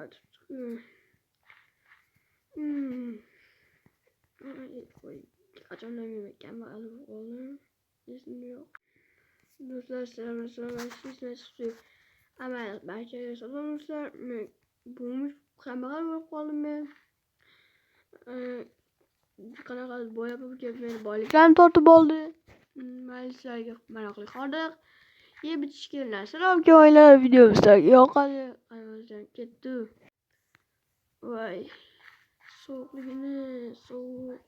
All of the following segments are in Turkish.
Hadi. Ay, kaçandan yemekken var oğlum. İzin yok. Dostlar selamlar ben sizle istiyorum. Ama belki yazılmışlar. Bulmuş kamera yok oğlum ben. Kanal boya yapıp beni balıklarım tortu oldu. Maalesef meraklı kaldık. İyi bir çıkıyorlar. Selam ki oylar videomuzda. Yok hadi. Aynen gitti. Vay. Soğuk yine soğuk.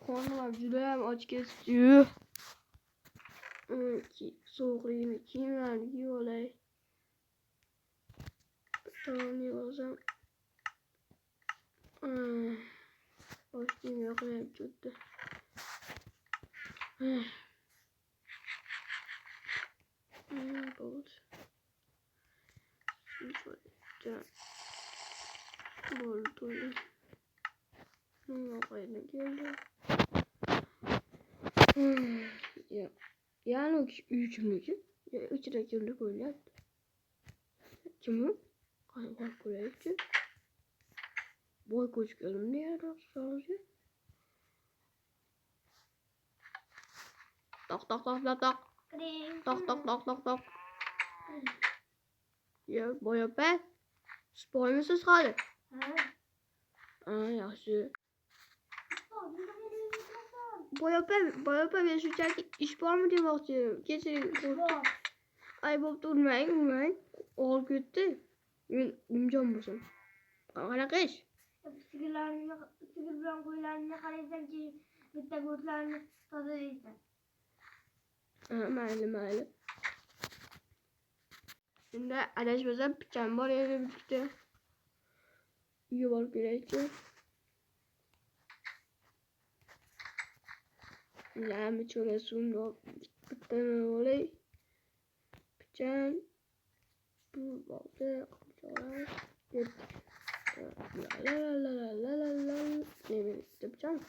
Kornalar güzel aç kesiyor. Soğuk yine kimler yiyorlar. Tamam yiyorsam. Hoş değil yok hep kötü. Bolt. Şöyle. Bolt'u. Kayına geldi. Ya. Yani o üçümüzü. Ya üç reklamlık oynadı. Kimi? Kanka buraya için. Boy koç gelin diye sadece. Tak tak tak tak tak. Tak tak tak tak tak. Ya boya ben. Spoilsuz kaldı. Yaxşı. Boya ben yaşayacak iş var mı diye bakıyorum. Geçelim. Ay bak durmayın. Ol gitti. Umcam mısın? Ana kış. Sigirlen koyularına karaysan ki bitti kurtlarını tadı değilsen. Mahalle. Şimdi adlaşmadan bıçağım var evde birlikte. Yuvar gerekli. Yani şöyle sundu. Bıçağım olay. Bıçağım. Bu balta. Bıçağım. La. Ne bileyim bıçağım.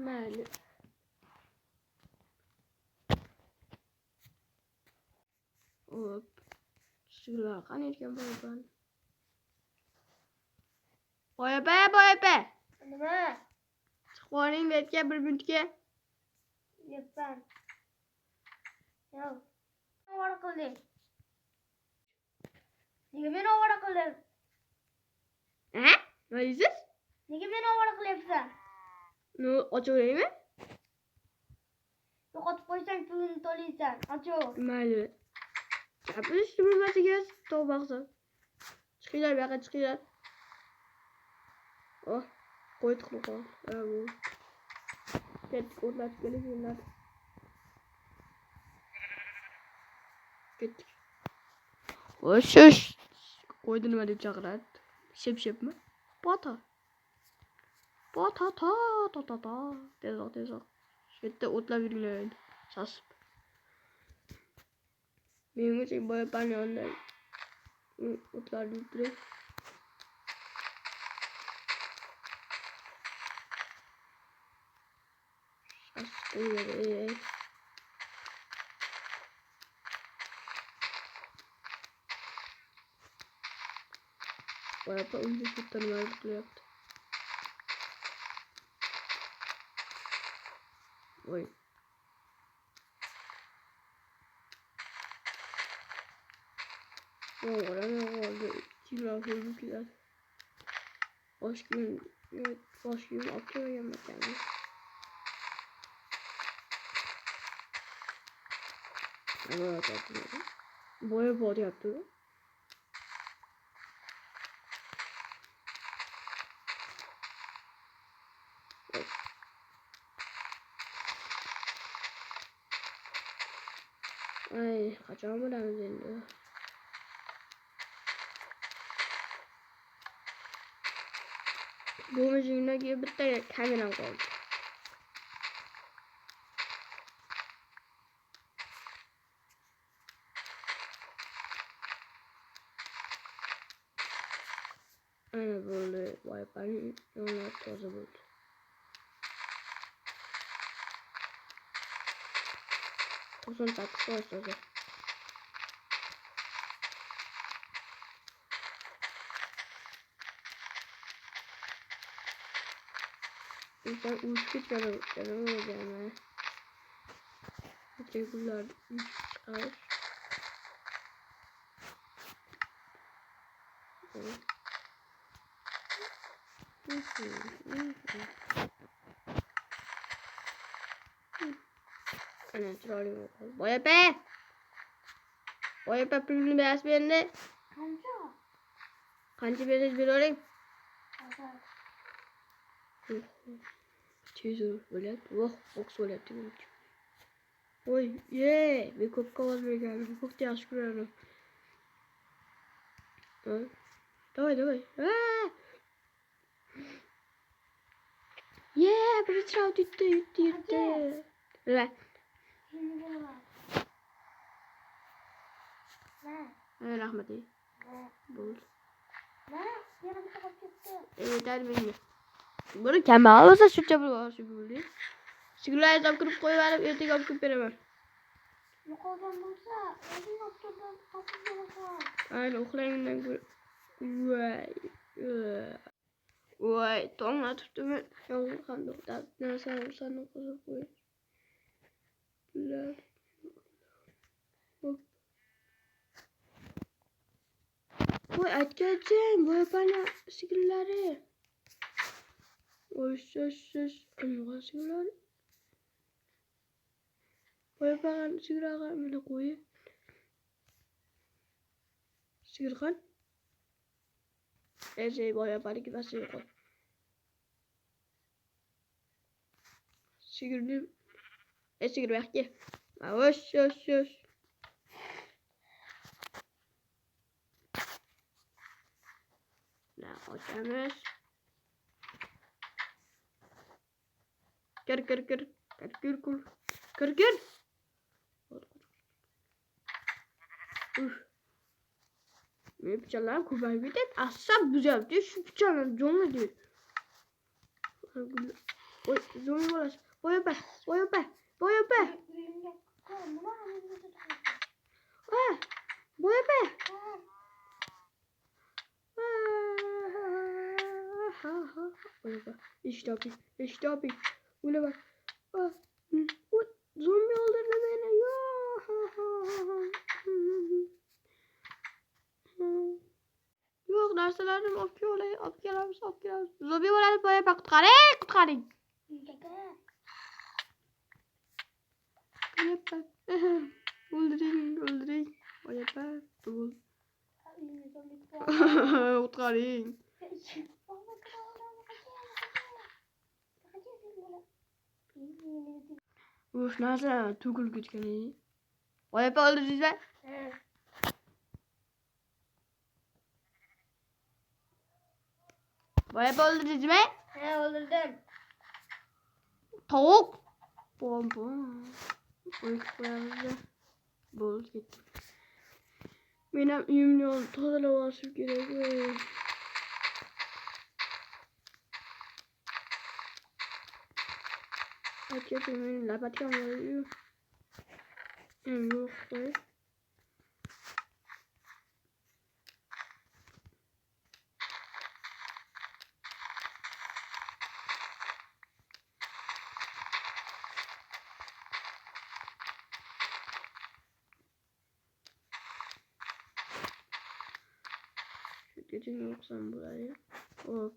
Mahalle. Hop. Şuraya kan etken boyapan. Boya be. Ne? Çıkvarayım etken bir bütke. Lütfen. Ya. Ovara kıldı. Niye beni ovara kıldın? He? Ne diyorsun? Niye beni ovara kılıyorsun? Ne açıyorum mi? Yok atıp koysan tüyünü toluysan. Açıyor. Mahalle. Yapın üstümü batı gez. Doğu baksa. Çıkıyorlar bir yaka çıkıyorlar. Oh. Koyduk mu kal? Evet. Gittik oradan çıkıyorlar. Gittik. Hoş. Koydun hadi çakrat. Şep mi? Bata. Ta. Tez ol. Şimdi otla virgüleyin. Sasıp. Benim için boya ben onlar. Otlar virgüleyin. Sasıp. Boya pa önce tuttanı yaptı. Oy. Oranı oldu. Kilo hızlı. Hoş gibi atıyor yemek yani. Ama atlıyorum. Boya body yaptı. Ay kaçamam ben üzerinde. Bu müziğine gibi bir de kameram kaldı. Aynen böyle wipe'ın yoluna tozu buldu. 98 koysa. İnsan uçuk canım olacağım. Regular 3 çıkar. Ana trolley bakalım. Boya be! Boya be pülünü beyaz bir yerine. Kanka. Kancı bir orayım. Kanka. Çiğ böyle. Oh, boks böyle yaptım. Oy, yeah! Bir kop kavalmaya geldim. Bir kop diye aşkı verdim. Давай. Yeah, bir trav gitti. Evet. Şimdi var. Ne? Evet rahmeti. Ne? Bul. Ne? Yarım saat çıktı. Evet benim. Bunu kendi alırsa şu çabuk var şu böyle. Sigurlar tam kırıp koyuverip erteki alıp veremem. Yok oradan bulsa. Evin noktadan kapı bulsa. Aynen oklayımdan gör. Vay, tonla tuttum ben. Yolun kandı. Ne sana koyup koy. Güzel. Hop. Vay açacağım. Vay bana sigurları. Oy söz. Anlığa sigurları. Vay bana sigurları bana koy. Sigurkan. Ece boya bana gibi sigurkan. Sigurdu. Sigur belki. Hoş. Ne açamız? Kır. Ne yapacağım lan? Kubay bir de asap güzel diyor. Şu bıçağın canlı diyor. Oy zombi var. Boya be. Boya be. İşte abi. Öyle bak. Zombi öldürdü beni. Yok derslerim okuyorlar. Zombi var boya bak. Kutkarın. Boya bak. Öldüreyim. Boya bak. Dur. Kutkarın. Uf nasıl tukul gütkeni. Boya bak öldüreceğiz ben. Boya bak öldüreceğiz ben. He öldürdüm. Tavuk. Bom. Koyamızda. Bol gitti. Benim yümlü oldu. Tadala vasıf gerek. Açıyorum benim lapatyam var. Yok be. Dedim yoksan buraya. Hop.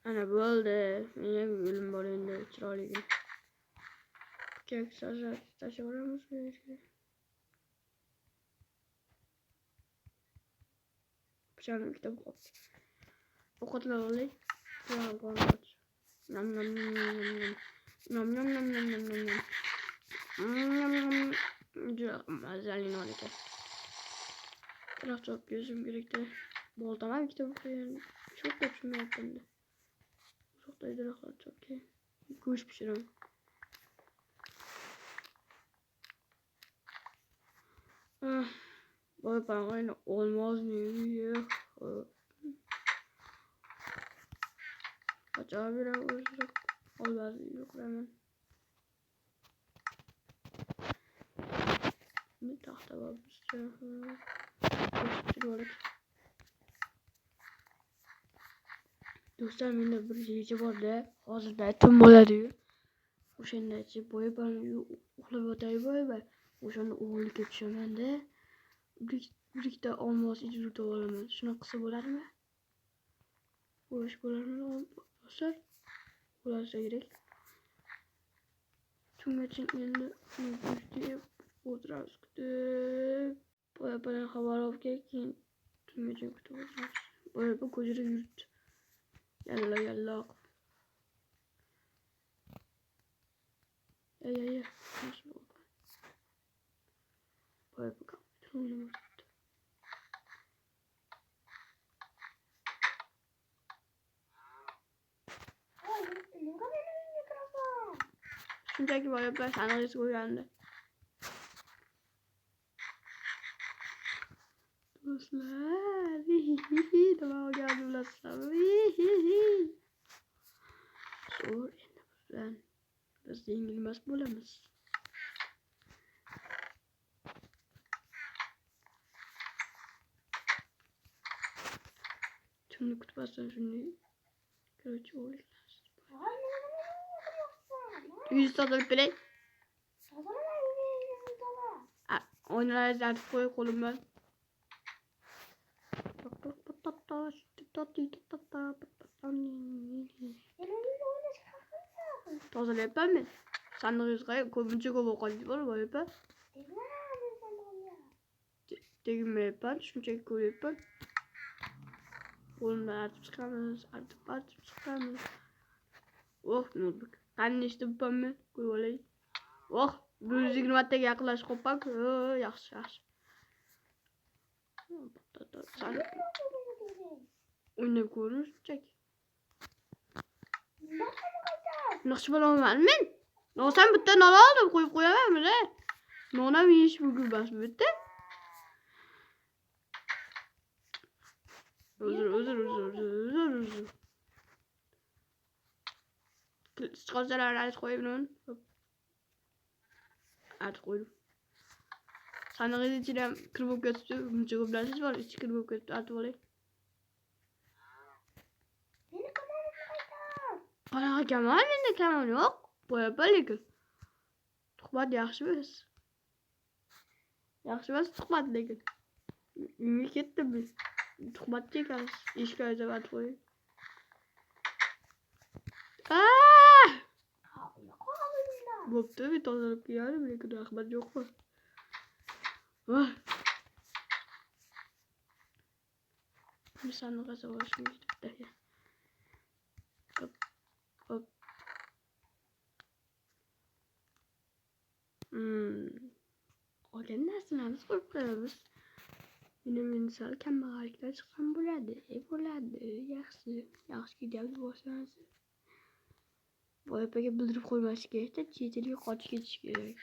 Ana bu oldu. Yine bir bölüm var önünde. Çırağlı gün. Kek taşı var mı? Bıçağın kitabı koptu. O kadar olay. Tamam koyalım. Nam. Özelliğini hareket. Taraf çok gözüm gerekti. Bol tamam kitabı koyalım. Çok kötü yaptım da. Çok da idraklar çok iyi. Kuş pişirim. Boya bana olmaz mı? Acaba bir olacak. Olmaz yok hemen. Bir tahta var bir sürü. Dostlar benim bir şeyci vardı. Hazırda tüm boladı. O'shandachi boya bana uxlab yotay boya. O'shanda o'g'illik tushaman-da. Birikta olmos ijib olaman. Shunaqa qilsa bo'ladimi? Bo'sh bo'ladimi? Dostlar, bo'lsa kerak. Tungacha endi yurtib o'tiramiz kutib. Boya bana xabar olib keyin tungacha kutib o'tiramiz. Boya bu ko'chada yuribdi. Yalla. Ya. Nasıl oldu? Boya bakalım. Oynamadı. Nunca viene mi micrófono. Shunchaki boya bilan sanog'iz qo'ygandi. Do'stlar, nima bo'lganini bilasizlarmi? Zo'r endi biz yengilmas bo'lamiz. Shuni kutmasdan shuni короче o'ylaymiz. Ay, micrófono. Yüz tozalab beray. Tozalama. Oynalarni artib qo'y qo'limdan. Tozalayapman men. Sandig'ingizga ko'pincha ko'p ovqatingiz bor bo'lyapti. Tegmayapman, shunchaki ko'ryapman. Qo'limdan artib chiqamiz, artib chiqamiz. Oh, notebook. Qani eshitibman men, ko'rib olay. Oh, 120 taga yaqinlashib qolibman. Yaxshi. O'ynab ko'rish shunchaki. Naqsh bo'laman men. Nosam bitta non oldim, qo'yib qo'yaman mana. Nonam yeyish bugun bas bitta. Uzr. Chiqarsalar arz qo'yib non. Arz qo'ydim. Sandig'ingiz ichidan kirib bo'lib ketibdi. Buncha ko'p narsangiz bor, ichi kirib bo'lib ketibdi. Artib olay. Qanaqa kamon? Menda kamon yo'q. Bo'yapman lekin. Tuhmat yaxshimiz? Yaxshimas tuhmat lekin. Uyga ketdim men. Tuhmatchi ekansiz. Eshikka aytaman qo'y. Bo'pti, men tozalab kelganim lekin rahmat yo'qmi? Bir sandığa savaşım gitti ya. Hop. Olgan narsalarni qo'yib qo'yamiz. Meni sal kambag'alliklar chiqqan bo'ladi. Yaxshi ketyapti boshlanasi. Boyapaga bildirib qo'ymash kerakda, chet elga qochib ketish kerak.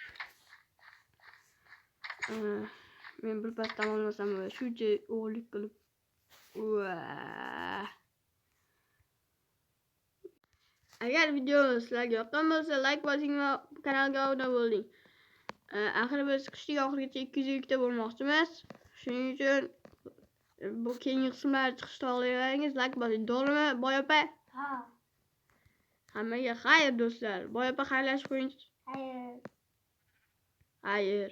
Men bir pas tamomlasam bo'ladi. Shuncha o'g'irlik qilib. Agar video sizlarga yoqqan bo'lsa, like bosing va kanalga obuna bo'ling. Axir biz qishning oxirigacha 200 ta bo'lmoqchimiz. Shuning uchun bu keyingi qismlar chiqishni xohlasangiz like bosing. To'g'rimi, Boyapa? Ha. Hammaga xayr do'stlar. Boyapa xayrlashib qo'ying. Hayır. Xayr.